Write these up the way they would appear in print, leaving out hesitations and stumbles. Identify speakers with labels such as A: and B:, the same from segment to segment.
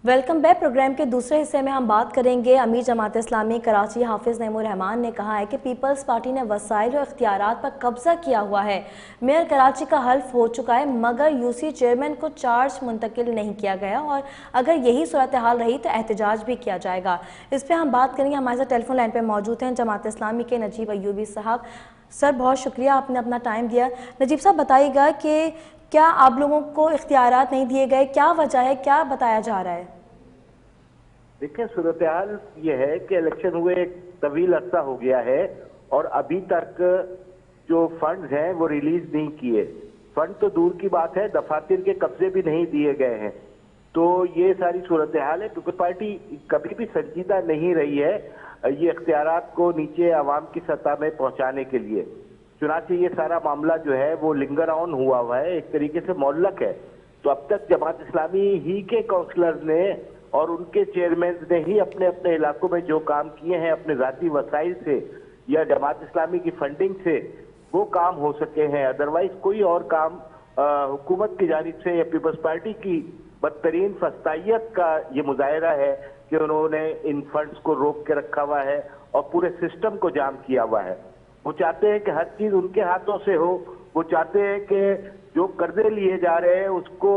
A: Welcome back. Programme के दूसरे हिस्से में हम बात करेंगे अमीर जमात इस्लामी कराची हाफिज नईमुर रहमान ने कहा है कि पीपल्स पार्टी ने वसाइल और इख्तियारात पर कब्जा किया हुआ है। मेयर कराची का हल्फ हो चुका है मगर यूसी चेयरमैन को चार्ज मुंतकिल नहीं किया गया और अगर यही सूरत हाल रही तो एहतजाज भी किया जाएगा। इस पर हम बात करेंगे। हमारे साथ टेलीफोन लाइन पर मौजूद हैं जमात इस्लामी के नजीब अयूबी साहब। सर, बहुत शुक्रिया, आपने अपना टाइम दिया। नजीब साहब, बताइएगा कि क्या आप लोगों को इख्तियारात नहीं दिए गए, क्या वजह है, क्या बताया जा रहा है?
B: देखिए, सूरत हाल ये है कि इलेक्शन हुए एक तवील अरसा हो गया है और अभी तक जो फंड्स हैं वो रिलीज नहीं किए। फंड तो दूर की बात है, दफातर के कब्जे भी नहीं दिए गए हैं। तो ये सारी सूरत हाल है क्योंकि पार्टी कभी भी संजीदा नहीं रही है ये इख्तियारात को नीचे आवाम की सतह में पहुंचाने के लिए। चुनांचे ये सारा मामला जो है वो लिंगर ऑन हुआ है, एक तरीके से मौलक है। तो अब तक जमात इस्लामी ही के काउंसलर ने और उनके चेयरमैन ने ही अपने अपने इलाकों में जो काम किए हैं अपने जाती वसाइल से या जमात इस्लामी की फंडिंग से, वो काम हो सके हैं। अदरवाइज कोई और काम हुकूमत की जानिब से या पीपल्स पार्टी की बदतरीन फस्तायत का ये मुजाहरा है कि उन्होंने इन फंड्स को रोक के रखा हुआ है और पूरे सिस्टम को जाम किया हुआ है। वो चाहते हैं कि हर चीज उनके हाथों से हो। वो चाहते हैं कि जो कर्जे लिए जा रहे हैं उसको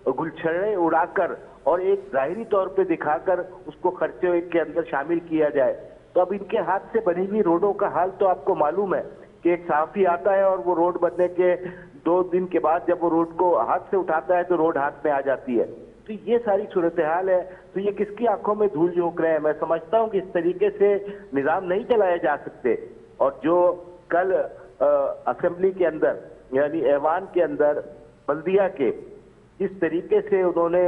B: गुलछड़े उड़ाकर और एक जाहिरी तौर पे दिखाकर उसको खर्चे के अंदर शामिल किया जाए। तो अब इनके हाथ से बनी हुई रोडों का हाल तो आपको मालूम है कि एक सहाफी आता है और वो रोड बनने के 2 दिन के बाद जब वो रोड को हाथ से उठाता है तो रोड हाथ में आ जाती है। तो ये सारी सूरत हाल है। तो ये किसकी आंखों में धूल झोंक रहे हैं? मैं समझता हूँ कि इस तरीके से निजाम नहीं चलाए जा सकते। और जो कल असेंबली के अंदर यानी ऐवान के अंदर बल्दिया के जिस तरीके से उन्होंने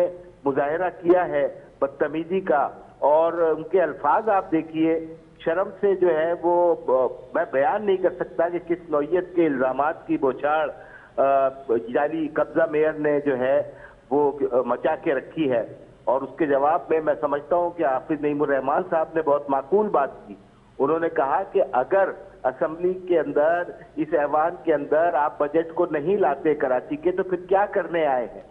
B: मुजाहरा किया है बदतमीजी का, और उनके अल्फाज आप देखिए, शर्म से जो है वो मैं बयान नहीं कर सकता कि किस नौयत के इल्जामात की बौछार जाली कब्जा मेयर ने जो है वो मचा के रखी है। और उसके जवाब में मैं समझता हूं कि हाफिज नईमुर रहमान साहब ने बहुत माकूल बात की। उन्होंने कहा कि अगर असेंबली के अंदर इस ऐवान के अंदर आप बजट को नहीं लाते कराची के तो फिर क्या करने आए हैं?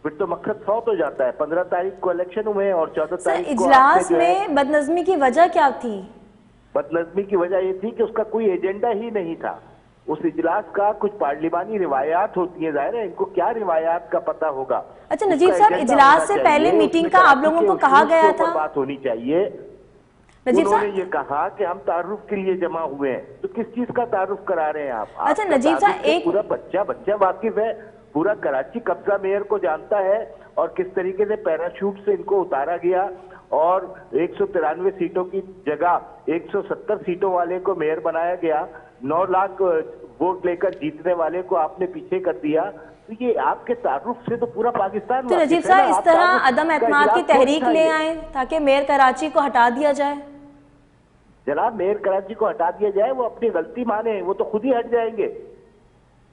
B: फिर तो मकसद फौत हो जाता है। 15 तारीख को इलेक्शन हुए और 14 तारीख को
A: इजलास में बदनजमी की वजह क्या थी?
B: बदनजमी की वजह ये थी कि उसका कोई एजेंडा ही नहीं था। उस इजलास का कुछ पार्लिमानी रिवायात होती है, जाहिर है इनको क्या रिवायात का पता होगा।
A: अच्छा नजीब साहब, इजलास से पहले मीटिंग का आप लोगों को कहा गया था?
B: बात होनी चाहिए। उन्होंने ये कहा कि हम तारुफ के लिए जमा हुए हैं, तो किस चीज का तारुफ करा रहे हैं आप?
A: अच्छा नजीब साहब, एक
B: पूरा बच्चा वाकिफ है, पूरा कराची कब्जा मेयर को जानता है और किस तरीके से पैराशूट से इनको उतारा गया और 193 सीटों की जगह 170 सीटों वाले को मेयर बनाया गया। 9 लाख वोट लेकर जीतने वाले को आपने पीछे कर दिया। तो ये आपके तारुफ से तो पूरा पाकिस्तान।
A: तो नजीब साहब, इस तरह अदम एतमाद की तहरीक ले आए ताकि मेयर कराची को हटा दिया जाए।
B: जनाब, मेयर कराची को हटा दिया जाए, वो अपनी गलती माने, वो तो खुद ही हट जाएंगे।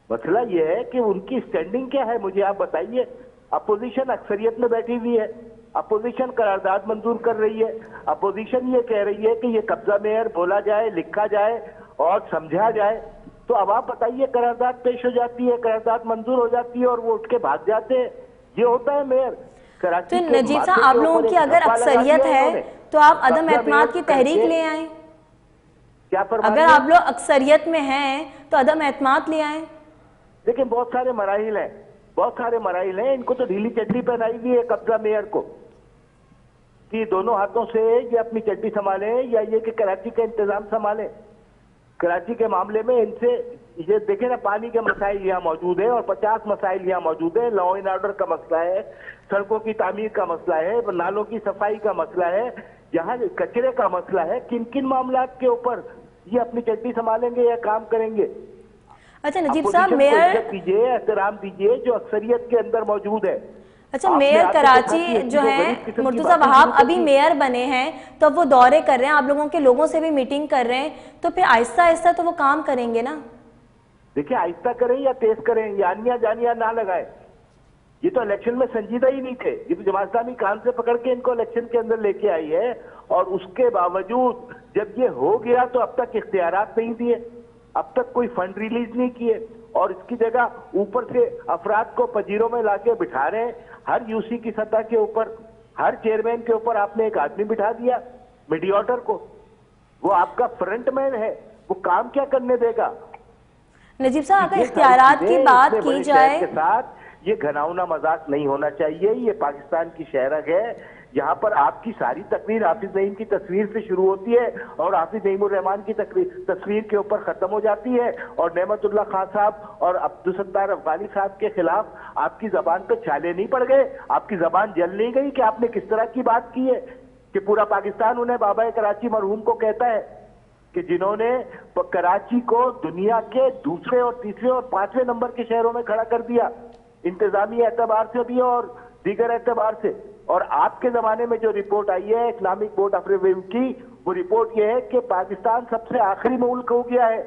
B: मसला ये है कि उनकी स्टैंडिंग क्या है, मुझे आप बताइए। अपोजिशन अक्सरियत में बैठी हुई है, अपोजिशन करारदाद मंजूर कर रही है, अपोजिशन ये कह रही है कि ये कब्जा मेयर बोला जाए, लिखा जाए और समझा जाए। तो अब आप बताइए, करारदाद पेश हो जाती है, करारदाद मंजूर हो जाती है और वो उठ के भाग जाते हैं। ये होता है मेयर कराची।
A: तो नजीब साहब, आप लोगों की अगर अक्सरियत है तो आप अदम एतमाद की तहरीक ले आए।
B: क्या
A: अगर आप लोग अक्सरियत में हैं तो अदम एतमाद ले आए।
B: देखिए, बहुत सारे मराहिल हैं, बहुत सारे मराहिल हैं। इनको तो ढीली चड्डी पहनाई हुई है कब्जा मेयर को कि दोनों हाथों से ये अपनी चड्डी संभाले या ये कि कराची का इंतजाम संभाले। कराची के मामले में इनसे ये देखे ना, पानी के मसाइल यहाँ मौजूद है और 50 मसाइल यहाँ मौजूद है। लॉ एंड ऑर्डर का मसला है, सड़कों की तामीर का मसला है, नालों की सफाई का मसला है, यहाँ कचरे का मसला है। किन किन मामला के ऊपर ये अपनी चड्डी संभालेंगे या काम करेंगे?
A: अच्छा नजीब साहब, मेयर
B: दीजिए, एहतराम दीजिए जो अक्सरियत के अंदर मौजूद है।
A: अच्छा, मेयर कराची जो है मुर्तजा वहाब अभी मेयर बने हैं तो अब वो दौरे कर रहे हैं, आप लोगों के लोगों से भी मीटिंग कर रहे हैं, तो फिर आहिस्ता आहिस्ता तो वो काम करेंगे ना?
B: देखिए, आहिस्ता करें या तेज करें, यानिया जानिया ना लगाए। ये तो इलेक्शन में संजीदा ही नहीं थे। ये तो जमात इस्लामी कान से पकड़ के इनको इलेक्शन के अंदर लेके आई है और उसके बावजूद जब ये हो गया तो अब तक इख्तियारात नहीं दिए, अब तक कोई फंड रिलीज नहीं किए और इसकी जगह ऊपर से अफराद को पजीरों में लाके बिठा रहे हैं हर यूसी की सतह के ऊपर। हर चेयरमैन के ऊपर आपने एक आदमी बिठा दिया, मीडिएटर को। वो आपका फ्रंटमैन है, वो काम क्या करने देगा?
A: नजीब साहब, अगर इख्तियारात की बात की जाए
B: के साथ ये घनाउना मजाक नहीं होना चाहिए। ये पाकिस्तान की शहरग है, यहाँ पर आपकी सारी तकरीर हाफिज नईम की तस्वीर से शुरू होती है और हाफिज नईमुर रहमान की तस्वीर के ऊपर खत्म हो जाती है, और नेमतुल्लाह खान साहब और अब्दुल सत्तार अफगानी साहब के खिलाफ आपकी जबान पे छाले नहीं पड़ गए, आपकी जबान जल नहीं गई कि आपने किस तरह की बात की है कि पूरा पाकिस्तान उन्हें बाबा कराची मरहूम को कहता है कि जिन्होंने कराची को दुनिया के दूसरे और तीसरे और पांचवें नंबर के शहरों में खड़ा कर दिया, इंतजामी एतबार से भी और दीगर एतबार से। और आपके जमाने में जो रिपोर्ट आई है इस्लामिक बोर्ड ऑफ रिव्यू की, वो रिपोर्ट ये है कि पाकिस्तान सबसे आखिरी मुल्क हो गया है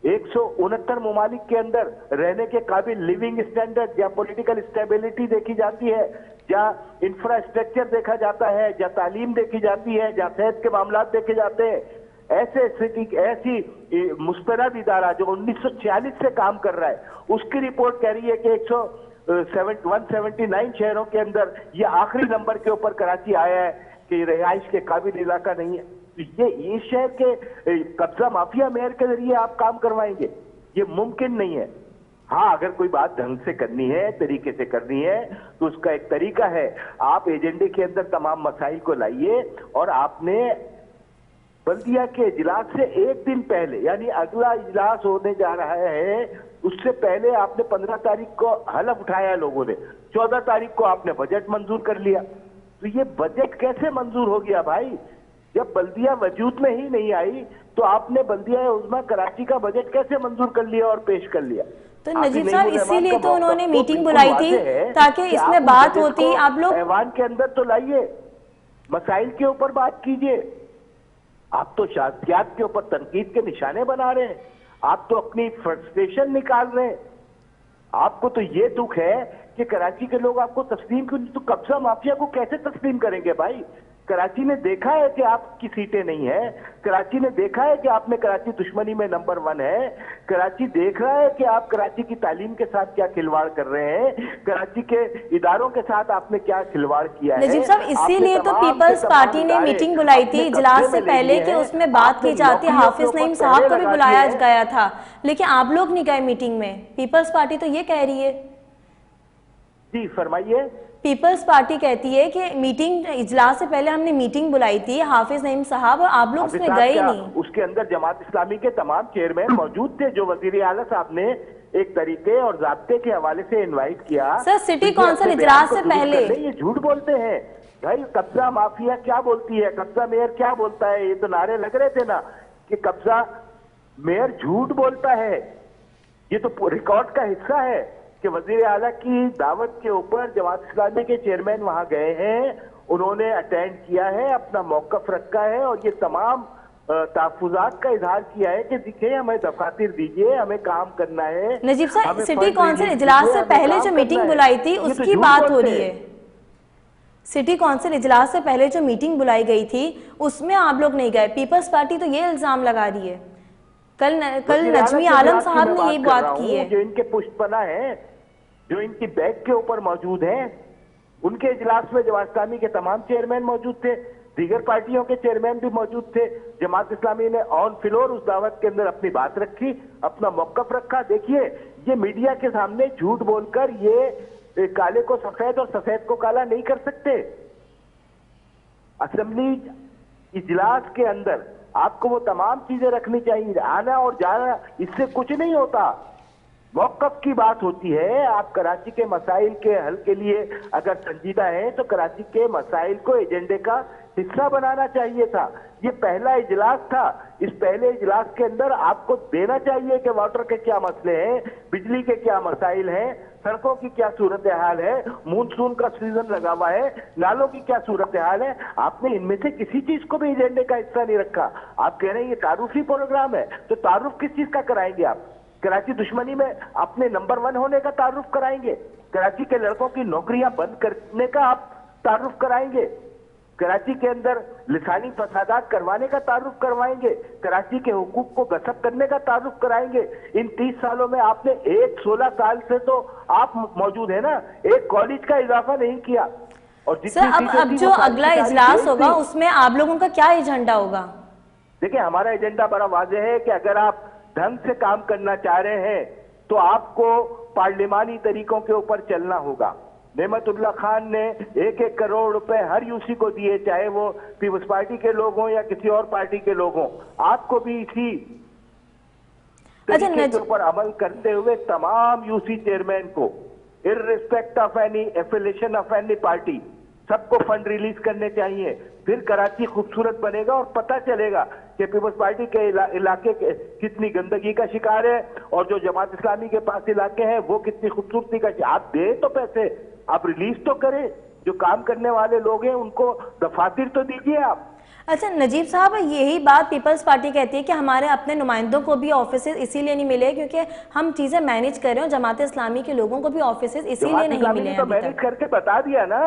B: 169 ममालिक के अंदर रहने के काबिल लिविंग स्टैंडर्ड या पॉलिटिकल स्टेबिलिटी देखी जाती है, जहाँ इंफ्रास्ट्रक्चर देखा जाता है, जहाँ तालीम देखी जाती है, जहाँ सेहत के मामला देखे जाते हैं। ऐसी मुस्तनद इदारा जो 1946 से काम कर रहा है, उसकी रिपोर्ट कह रही है कि 179 शहरों के अंदर ये आखिरी नंबर के ऊपर कराची आया है कि रिहाइश के काबिल इलाका नहीं है। तो ये शहर के कब्जा माफिया मेयर के जरिए आप काम करवाएंगे, ये मुमकिन नहीं है। हाँ, अगर कोई बात ढंग से करनी है, तरीके से करनी है, तो उसका एक तरीका है, आप एजेंडे के अंदर तमाम मसाइल को लाइए और आपने बल्दिया के इजलास से एक दिन पहले, यानी अगला इजलास होने जा रहा है, उससे पहले आपने 15 तारीख को हलफ उठाया लोगों ने, 14 तारीख को आपने बजट मंजूर कर लिया। तो ये बजट कैसे मंजूर हो गया भाई? जब बल्दिया वजूद में ही नहीं आई तो आपने बल्दिया उज़्मा कराची का बजट कैसे मंजूर कर लिया और पेश कर लिया?
A: तो नजीब साहब, इसीलिए तो उन्होंने मीटिंग बुलाई थी ताकि इसमें बात होती। आप लोग
B: ऐवान के अंदर तो लाइए, मसाइल के ऊपर बात कीजिए। आप तो शासियात के ऊपर तनकीद के निशाने बना रहे हैं, आप तो अपनी फ्रस्ट्रेशन निकाल रहे हैं। आपको तो ये दुख है कि कराची के लोग आपको तस्लीम क्यों, तो कब्जा माफिया को कैसे तस्लीम करेंगे भाई? कराची ने देखा है कि आपकी सीटें नहीं है, कराची ने देखा है कि आप में कराची दुश्मनी में नंबर 1 है, कराची देख रहा है कि आप कराची की तालीम के साथ क्या खिलवाड़ कर रहे हैं, कराची के इदारों के साथ आपने क्या खिलवाड़ किया है।
A: नजीब साहब, इसीलिए तो पीपल्स पार्टी ने मीटिंग बुलाई थी इजलास से पहले कि उसमें बात की जाती। हाफिज नईम साहब को भी बुलाया गया था, लेकिन आप लोग नहीं गए मीटिंग में। पीपल्स पार्टी तो ये कह रही है।
B: जी फरमाइए।
A: पीपल्स पार्टी कहती है कि मीटिंग इजलास से पहले हमने मीटिंग बुलाई थी हाफिज नईम साहब, और आप लोग उसमें गए नहीं।
B: उसके अंदर जमात इस्लामी के तमाम चेयरमैन मौजूद थे, जो वजीर आला साहब ने एक तरीके और जाब्ते के हवाले से इनवाइट किया।
A: सर, सिटी कौंसिल इजलास से पहले
B: ये झूठ बोलते हैं भाई। कब्जा माफिया क्या बोलती है, कब्जा मेयर क्या बोलता है? ये तो नारे लग रहे थे ना कि कब्जा मेयर झूठ बोलता है। ये तो रिकॉर्ड का हिस्सा है कि वजीर आला की दावत के ऊपर जमात इस्लामी के चेयरमैन वहां गए हैं, उन्होंने अटेंड किया है, अपना मौकफ रखा है और ये तमाम तहफुजात का इजहार किया है कि देखिए हमें दफातर दीजिए, हमें काम करना है।
A: नजीब साहब, सिटी कौंसिल इजलास से पहले जो मीटिंग बुलाई थी उसकी बात हो रही है। सिटी कौंसिल इजलास से पहले जो मीटिंग बुलाई गई थी उसमें आप लोग नहीं गए। पीपल्स पार्टी तो ये इल्जाम लगा रही है। कल नजमी आलम साहब ने यही बात की है।
B: जो इनके पुष्पना है, जो इनकी बैग के ऊपर मौजूद हैं, उनके इजलास में जमात इस्लामी के तमाम चेयरमैन मौजूद थे, दीगर पार्टियों के चेयरमैन भी मौजूद थे। जमात इस्लामी ने ऑन फ्लोर उस दावत के अंदर अपनी बात रखी, अपना मौकफ रखा। देखिए, ये मीडिया के सामने झूठ बोलकर ये काले को सफेद और सफेद को काला नहीं कर सकते। असेंबली इजलास के अंदर आपको वो तमाम चीजें रखनी चाहिए। आना और जाना इससे कुछ नहीं होता, मौकफ की बात होती है। आप कराची के मसाइल के हल के लिए अगर संजीदा हैं तो कराची के मसाइल को एजेंडे का हिस्सा बनाना चाहिए था। ये पहला इजलास था, इस पहले इजलास के अंदर आपको देना चाहिए कि वाटर के क्या मसले हैं, बिजली के क्या मसाइल हैं, सड़कों की क्या सूरत हाल है, मानसून का सीजन लगा हुआ है, नालों की क्या सूरत हाल है। आपने इनमें से किसी चीज को भी एजेंडे का हिस्सा नहीं रखा। आप कह रहे हैं ये तारुफी प्रोग्राम है, तो तारुफ किस चीज का कराएंगे आप? कराची दुश्मनी में अपने नंबर 1 होने का तारुफ कराएंगे? कराची के लड़कों की नौकरियां बंद करने का आप तारुफ कराएंगे? कराची के अंदर लिसानी फसादात करवाने का तारुफ करवाएंगे? कराची के हुकूक को गसब करने का तारुफ कराएंगे? इन 30 सालों में आपने 16 साल से तो आप मौजूद है ना, एक कॉलेज का इजाफा नहीं किया। और जितनी
A: सर
B: सीटें
A: अब
B: थी
A: जो
B: वो सारी
A: अगला
B: की सारी
A: इजलास
B: फेल
A: होगा
B: थी।
A: उसमें आप लोगों का क्या एजेंडा होगा?
B: देखिए, हमारा एजेंडा बड़ा वाज़ेह है कि अगर आप ढंग से काम करना चाह रहे हैं तो आपको पार्लिमानी तरीकों के ऊपर चलना होगा। नेमतुल्लाह खान ने 1-1 करोड़ रुपए हर यूसी को दिए, चाहे वो पीपल्स पार्टी के लोग हों या किसी और पार्टी के लोग हों। आपको भी इसी तरीके के ऊपर अमल करते हुए तमाम यूसी चेयरमैन को, irrespective of any affiliation of any party, सबको फंड रिलीज करने चाहिए। फिर कराची खूबसूरत बनेगा और पता चलेगा कि पीपल्स पार्टी के इलाके कितनी गंदगी का शिकार है और जो जमात इस्लामी के पास इलाके हैं वो कितनी खूबसूरती का। आप दे तो पैसे, आप रिलीज तो करें। जो काम करने वाले लोग हैं उनको दफातर तो दीजिए आप।
A: अच्छा नजीब साहब, यही बात पीपल्स पार्टी कहती है कि हमारे अपने नुमाइंदों को भी ऑफिसेज इसीलिए नहीं मिले क्योंकि हम चीजें मैनेज कर रहे हो। जमात इस्लामी के लोगों को भी ऑफिसेज इसीलिए नहीं मिले
B: तो मैनेज करके बता दिया ना।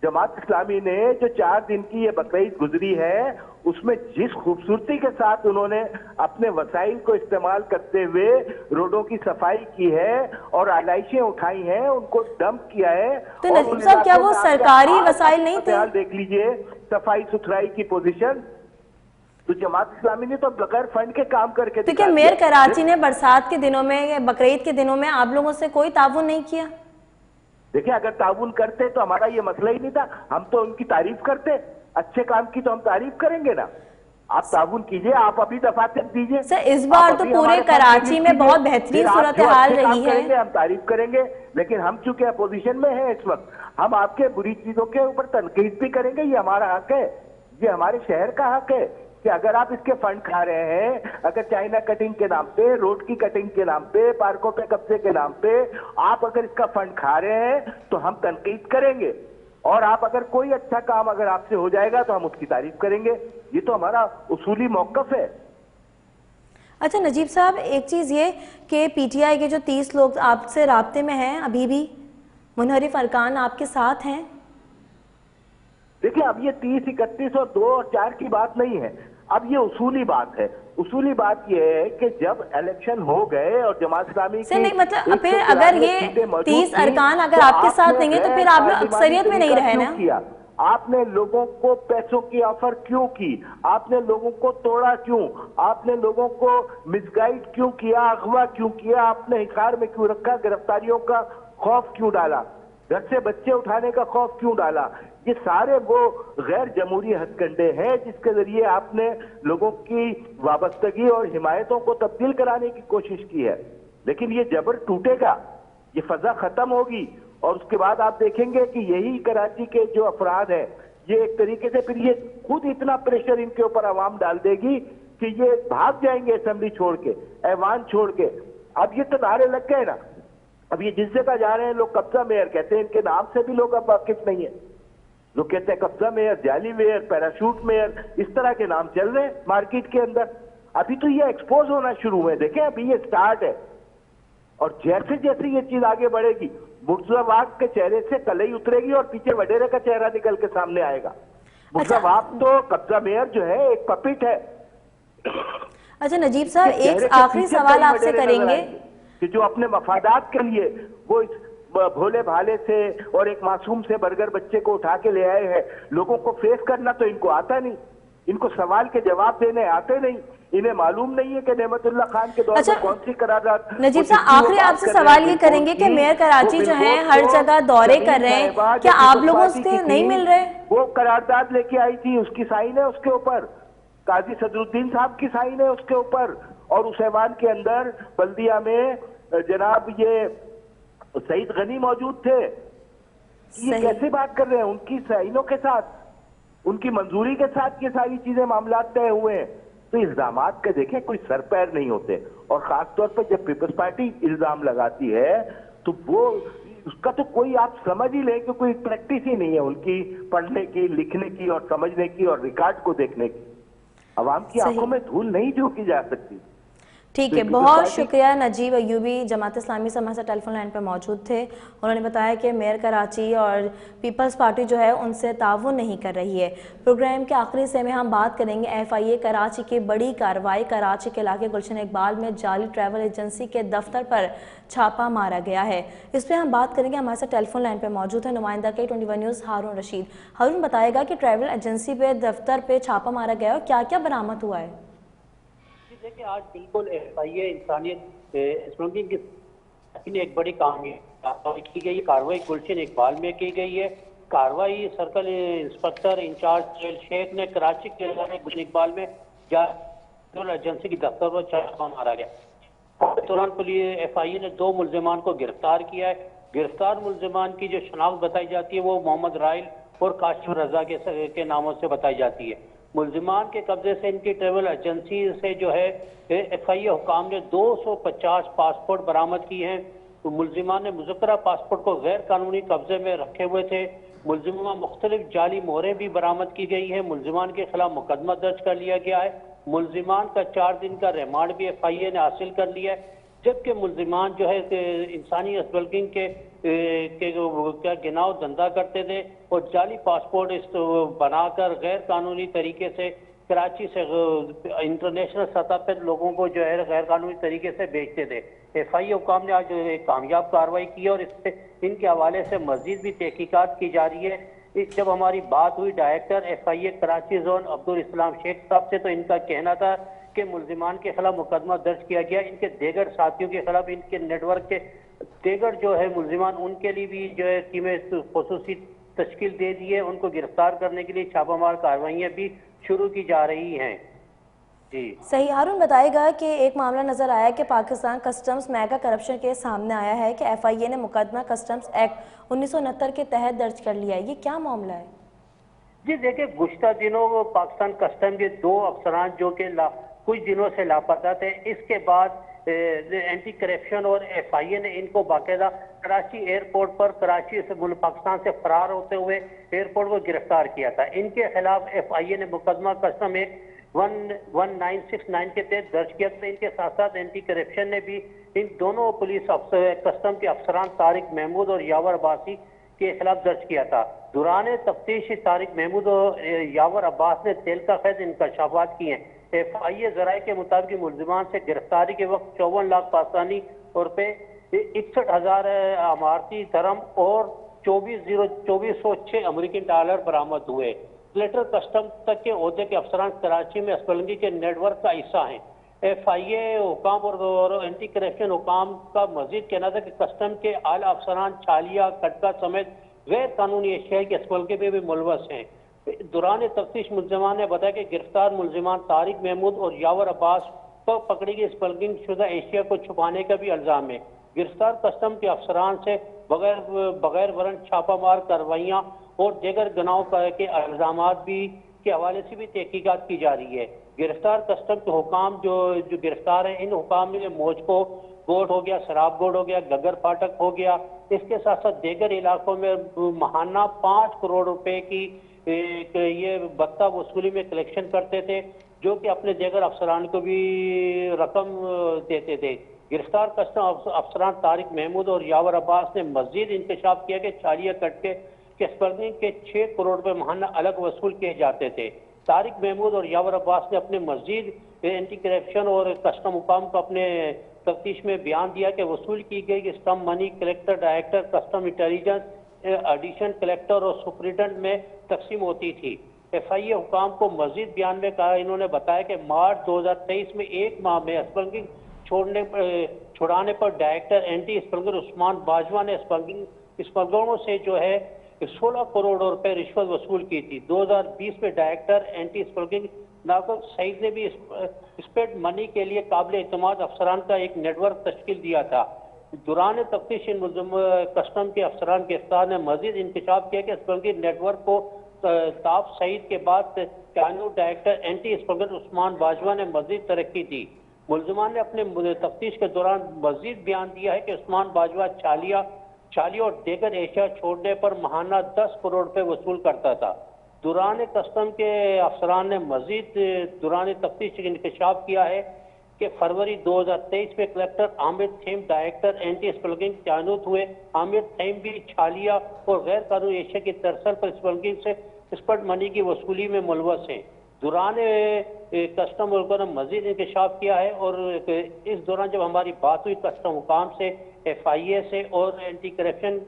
B: जमात इस्लामी ने जो 4 दिन की ये बकरीद गुजरी है उसमें जिस खूबसूरती के साथ उन्होंने अपने वसाइल को इस्तेमाल करते हुए रोडों की सफाई की है और आलाइशें उठाई हैं, उनको डंप किया है।
A: तो नजीब साहब, क्या वो सरकारी वसाइल नहीं थे?
B: देख लीजिए सफाई सुथराई की पोजीशन। तो जमात इस्लामी ने तो बगैर फंड के काम करके
A: तो क्या मेयर कराची ने बरसात के दिनों में, बकरीद के दिनों में आप लोगों से कोई ताउन नहीं किया?
B: देखिए, अगर ताउन करते तो हमारा ये मसला ही नहीं था। हम तो उनकी तारीफ करते, अच्छे काम की तो हम तारीफ करेंगे ना। आप ताउन कीजिए, आप अभी दफातर दीजिए।
A: सर इस बार तो पूरे कराची में बहुत बेहतरीन सूरत हाल रही है।
B: हम तारीफ करेंगे, लेकिन हम चूंकि अपोजिशन में हैं इस वक्त, हम आपके बुरी चीजों के ऊपर तनकीद भी करेंगे। ये हमारा हक है, ये हमारे शहर का हक है कि अगर आप इसके फंड खा रहे हैं, अगर चाइना कटिंग के नाम पे, रोड की कटिंग के नाम पे, पार्कों पे कब्जे के नाम पे आप अगर इसका फंड खा रहे हैं तो हम तनकीद करेंगे। और आप अगर कोई अच्छा काम अगर आपसे हो जाएगा तो हम उसकी तारीफ करेंगे। ये तो हमारा उसूली मौकफ है।
A: अच्छा नजीब साहब, एक चीज ये कि पीटीआई के जो 30 लोग आपसे राब्ते में हैं, अभी भी मुनहरिफ अरकान आपके साथ हैं?
B: देखिए, अब ये 30, 31 और 2 और 4 की बात नहीं है। अब ये उसूली बात है। उसूली बात ये है कि जब इलेक्शन हो गए और जमात इस्लामी
A: से नहीं, मतलब फिर अगर ये 30 अरकान अगर आपके साथ नहीं है तो फिर आप लोग अक्सरियत में नहीं रहे ना?
B: किया आपने, लोगों को पैसों की ऑफर क्यों की? आपने लोगों को तोड़ा क्यों? आपने लोगों को मिसगाइड क्यों किया? अगवा क्यों किया? आपने हिकार में क्यों रखा? गिरफ्तारियों का खौफ क्यों डाला? घर से बच्चे उठाने का खौफ क्यों डाला? ये सारे वो गैर जमहूरी हथकंडे हैं जिसके जरिए आपने लोगों की वाबस्तगी और हिमायतों को तब्दील कराने की कोशिश की है। लेकिन ये जबर टूटेगा, ये फजा खत्म होगी और उसके बाद आप देखेंगे कि यही कराची के जो अफराद हैं, ये एक तरीके से फिर ये खुद इतना प्रेशर इनके ऊपर आवाम डाल देगी कि ये भाग जाएंगे असेंबली छोड़ के, ऐवान छोड़ के। अब ये तो नारे लग गए ना। अब ये जिस जगह जा रहे हैं लोग कब्जा मेयर कहते हैं, इनके नाम से भी लोग अब वाकिफ नहीं है। लोग कहते हैं कब्जा मेयर, जाली मेयर, पैराशूट मेयर, इस तरह के नाम चल रहे हैं मार्केट के अंदर। अभी तो ये एक्सपोज होना शुरू हुए, देखें अभी ये स्टार्ट है। और जैसे जैसे ये चीज आगे बढ़ेगी, मुर्तजाबाद के चेहरे से कलई उतरेगी और पीछे वडेरे का चेहरा निकल के सामने आएगा। मुर्तजाबाद तो कब्जा मेयर जो है एक पपिट है।
A: अच्छा नजीब साहब, एक आखिरी सवाल आपसे करेंगे
B: कि जो अपने मफादात के लिए वो इस भोले भाले से और एक मासूम से बर्गर बच्चे को उठा के ले आए हैं, लोगों को फेस करना तो इनको आता नहीं, इनको सवाल के जवाब देने आते नहीं, इन्हें मालूम नहीं है कि नेमतुल्लाह खान के दौर में कौन सी करारदाद।
A: नजीब साहब, आखिरी आपसे सवाल ये करेंगे कि मेयर कराची जो है हर जगह दौरे कर रहे हैं, क्या आप लोगों से नहीं मिल रहे?
B: वो करारदाद लेके आई थी, उसकी साइन है उसके ऊपर, काजी सदरुद्दीन साहब की साइन है उसके ऊपर। और उस ऐवान के अंदर बल्दिया में जनाब ये सईद गनी मौजूद थे। ये कैसे बात कर रहे हैं? उनकी साइनों के साथ, उनकी मंजूरी के साथ ये सारी चीजें मामला तय हुए हैं। तो इल्जामात के देखें कोई सर पैर नहीं होते, और खासतौर पर जब पीपल्स पार्टी इल्जाम लगाती है तो वो उसका तो कोई आप समझ ही लें कि कोई प्रैक्टिस ही नहीं है उनकी पढ़ने की, लिखने की और समझने की और रिकॉर्ड को देखने की। अवाम की आंखों में धूल नहीं झोंकी जा सकती।
A: ठीक
B: तो
A: है,
B: पीपल्स
A: बहुत
B: पार्टी
A: शुक्रिया। नजीब अयूबी जमात इस्लामी से हमारे साथ टेलीफोन लाइन पर मौजूद थे। उन्होंने बताया कि मेयर कराची और पीपल्स पार्टी जो है उनसे ताउन नहीं कर रही है। प्रोग्राम के आखिरी हिस्से में हम बात करेंगे FIA कराची की बड़ी कार्रवाई। कराची के इलाके गुलशन इकबाल में जाली ट्रैवल एजेंसी के दफ्तर पर छापा मारा गया है। इस पर हम बात करेंगे। हमारे साथ टेलीफोन लाइन पर मौजूद है नुमाइंदा K21 न्यूज़ हारून रशीद। हारून बताएगा कि ट्रैवल एजेंसी पे दफ्तर पे छापा मारा गया है और क्या क्या बरामद हुआ है।
C: देखिए, आज बिल्कुल FIA इंसानियत स्मगलिंग की एक बड़ी कार्रवाई की गई। कार्रवाई गुलशन इकबाल में की गई है। कार्रवाई सर्कल इंस्पेक्टर इंचार्ज शेख ने कराची के गुलशन इकबाल में ट्रैवल एजेंसी की दफ्तर पर छापा मारा गया। इस दौरान पुलिस FIA ने 2 मुल्जिमान को गिरफ्तार किया है। गिरफ्तार मुल्जिमान की जो शनाख्त बताई जाती है वो मोहम्मद राइल और काशिफ रजा के नामों से बताई जाती है। मुल्जिमान के कब्जे से इनकी ट्रैवल एजेंसी से जो है FIA हुकाम ने 250 पासपोर्ट बरामद किए हैं। तो मुल्जिमान ने मुज़क्करा पासपोर्ट को गैर कानूनी कब्जे में रखे हुए थे। मुल्जिमान मुख्तलिफ जाली मोहरें भी बरामद की गई है। मुल्जिमान के खिलाफ मुकदमा दर्ज कर लिया गया है। मुल्जिमान का 4 दिन का रिमांड भी FIA ने हासिल कर लिया है। जबकि मुल्जिमान जो है इंसानी स्मगलिंग के क्या गिनाव धंधा करते थे और जाली पासपोर्ट बनाकर गैर कानूनी तरीके से कराची से इंटरनेशनल सतह पर लोगों को जो है गैर कानूनी तरीके से बेचते थे। FIA हुकाम ने आज एक कामयाब कार्रवाई की है और इससे इनके हवाले से मजीद भी तहकीकात की जा रही है। जब हमारी बात हुई director FIA Karachi zone Abdul Islam Sheikh sahab से, तो इनका कहना था कि मुल्जिमान के खिलाफ मुकदमा दर्ज किया गया। इनके देगर साथियों के खिलाफ, इनके नेटवर्क के देगर जो है मुल्जिमान, उनके लिए भी जो है टीमें खुसूसी तश्कील दे दी है। उनको गिरफ्तार करने के लिए छापामार कार्रवाइयां भी शुरू की जा रही हैं। जी
A: सही। हारून बताएगा कि एक मामला नजर आया कि पाकिस्तान कस्टम्स मेगा करप्शन के सामने आया है कि FIA ने मुकदमा कस्टम्स एक्ट 1969 के तहत दर्ज कर लिया है। ये क्या मामला है?
C: जी देखिए, गुज़श्ता दिनों पाकिस्तान कस्टम के 2 अफसरान जो कि कुछ दिनों से लापता थे, इसके बाद एंटी करप्शन और FIA ने इनको बाकायदा कराची एयरपोर्ट पर कराची से पाकिस्तान से फरार होते हुए एयरपोर्ट को गिरफ्तार किया था। इनके खिलाफ FIA ने मुकदमा कस्टम एक्ट 1969 के तहत दर्ज किया था। इनके साथ साथ एंटी करप्शन ने भी इन दोनों पुलिस अफसर कस्टम के अफसरान तारिक महमूद और यावर अब्बासी के खिलाफ दर्ज किया था। दौरान तफ्तीश तारिक महमूद और यावर अब्बास ने तेल का खैज इंकशाफात किए हैं। FIA जराये के मुताबिक मुल्जिमान से गिरफ्तारी के वक्त 54 लाख पाकिस्तानी रुपए, 61,000 अमारती धर्म और 2406 अमेरिकन डॉलर बरामद हुए। कलेक्टर कस्टम तक के ओहदे के अफसरान कराची में स्मगलिंग के नेटवर्क का हिस्सा हैं। FIA हुकाम और एंटी करप्शन हुकाम का मजीद कहना था कि कस्टम के आला अफसरान छालिया, कटका समेत गैर कानूनी एशिया के स्मगलिंग में भी मुलवस हैं। दौरान तफ्तीश मुल्जिमान ने बताया कि गिरफ्तार मुल्जिमान तारिक महमूद और यावर अब्बास पर पकड़ी गई स्मगलिंग शुदा एशिया को छुपाने का भी इल्जाम है। गिरफ्तार कस्टम के अफसरान से बगैर वारंट छापामार कार्रवाइयां और दीगर गुनाहों के इल्जामात भी के हवाले से भी तहकीकात की जा रही है। गिरफ्तार कस्टम के हुकाम जो गिरफ्तार हैं, इन हुकाम में मोजको गोड हो गया, शराब गोड हो गया, गगर फाटक हो गया, इसके साथ साथ दीगर इलाकों में महाना 5 करोड़ रुपए की ये भत्ता वसूली में कलेक्शन करते थे, जो कि अपने दीगर अफसरान को भी रकम देते थे। गिरफ्तार कस्टम अफसरान तारिक महमूद और यावर अब्बास ने मजीद इंकशाफ किया कि छालिया कटके के स्मगलिंग के 6 करोड़ रुपए महाना अलग वसूल किए जाते थे। तारिक महमूद और यावर अब्बास ने अपने मजीद एंटी करप्शन और कस्टम हुकाम को अपने तफ्तीश में बयान दिया कि वसूल की गई stamp money collector, director custom intelligence, addition collector और सुप्रिटेंडेंट में तकसीम होती थी। FIA हुकाम को मजीद बयान में कहा, इन्होंने बताया कि मार्च 2023 में 1 माह में स्मगलिंग छुड़ाने पर director anti smuggler Usman Bajwa ने स्मगलरों से जो है 16 करोड़ रुपए रिश्वत वसूल की थी। 2020 में director anti smuggling Nagal Saeed ने भी स्पेड मनी के लिए काबिल एतमाद अफसरान का एक नेटवर्क तश्कील दिया था। दौरान तफ्तीश कस्टम के अफसरान गिरफ्तार ने मजीद इंकशाफ किया कि स्मगलिंग नेटवर्क को ताफ सईद के बाद कानून director anti smuggler Usman Bajwa ने मजीद तरक्की दी। मुल्जिमान ने अपने तफ्तीश के दौरान मजीद बयान दिया है कि उस्मान बाजवा छालिया और दीगर एशिया छोड़ने पर महाना 10 करोड़ रुपए वसूल करता था। दौरान कस्टम के अफसरान ने मजीद दौरान तफ्तीश इंकशाफ किया है कि फरवरी 2023 में collector Aamir theme director anti smuggling तैनात हुए। आमिर थीम भी छालिया और गैर कानूनी एशिया की तरसल पर स्मगलिंग से स्पॉट मनी की वसूली में मुलवस है। दौरान कस्टम मुल्कों ने मजीद इंकशाफ किया है और इस दौरान जब हमारी बात हुई कस्टम हुकाम से, FIA से और एंटी करप्शन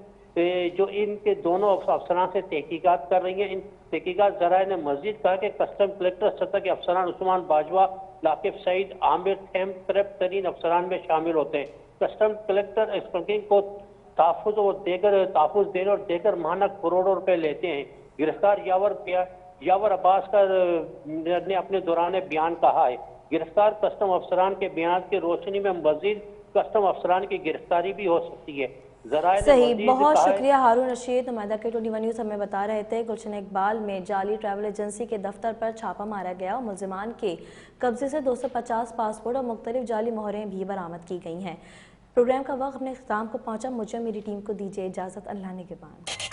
C: जो इनके दोनों अफसरान से तहकीकात कर रही हैं, इन तहकीकात ज़राए ने मजीद कहा कि कस्टम कलेक्टर सतह के अफसरान उस्मान बाजवा, लाकिब सईद, आमिर थेम करप्ट तरीन अफसरान में शामिल होते हैं। कस्टम कलेक्टर स्मगलिंग को तहफ़्फ़ुज़ देने और देकर माहाना करोड़ों रुपए लेते हैं। गिरफ्तार यावर अब्बास का ने अपने दौरान बयान कहा है। गिरफ्तार कस्टम अफसरान के बयान की रोशनी में मजीद कस्टम अफसरान की गिरफ्तारी भी हो सकती है।
A: सही, बहुत शुक्रिया हारून रशीद, नुमाइंदा के 21 न्यूज़ हमें बता रहे थे। गुलशन इकबाल में जाली ट्रैवल एजेंसी के दफ्तर पर छापा मारा गया और मुल्जिमान के कब्जे से 250 पासपोर्ट और मुख्तलिफ जाली मोहरें भी बरामद की गई हैं। प्रोग्राम का वक्त अपने इख्तिताम को पहुंचा। मुझे मेरी टीम को दीजिए इजाज़त। अल्लाह ने के बाद।